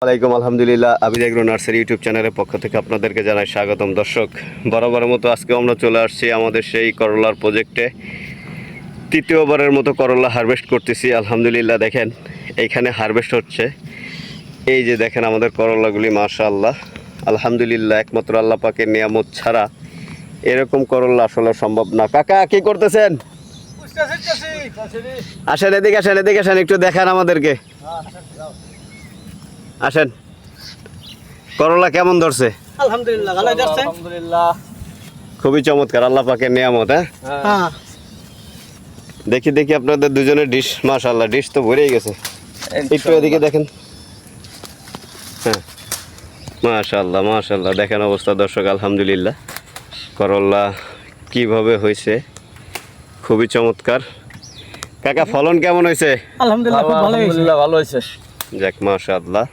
আলাইকুম আলহামদুলিল্লাহ Abid agro nursery YouTube চ্যানেলের পক্ষ থেকে আপনাদেরকে জানাই স্বাগতম। দর্শক, বরাবরের মতো আজকে আমরা চলে আসছি আমাদের সেই করলার প্রজেক্টে। তৃতীয়বারের মতো করলা হারভেস্ট করতেছি। আলহামদুলিল্লাহ দেখেন এইখানে হারভেস্ট হচ্ছে। এই যে দেখেন আমাদের করলাগুলি, মাশাআল্লাহ আলহামদুলিল্লাহ, একমাত্র আল্লাহ পাকের নিয়ামত ছাড়া এরকম করলা আসলে সম্ভব না। কাকা কি করতেছেন? আসেন এদিকে, আসেন এদিকে, আসেন একটু দেখান আমাদেরকে। আসেন, করলা কেমন ধরছে? আলহামদুলিল্লাহ ভালোই ধরছে। আলহামদুলিল্লাহ খুবই চমৎকার, আল্লাহ পাকের নিয়ামত। হ্যাঁ, দেখি দেখি আপনাদের দুজনের ডিশ, মাশাআল্লাহ ডিশ তো ভরেই গেছে। একটু এদিকে দেখেন। হ্যাঁ, মাশাআল্লাহ মাশাআল্লাহ, দেখেন অবস্থা দর্শক। আলহামদুলিল্লাহ করলা কিভাবে হয়েছে, খুবই চমৎকার। কাকা ফলন কেমন হয়েছে? আলহামদুলিল্লাহ খুব ভালো হয়েছে। ভালো হয়েছে। যাক মাশাআল্লাহ।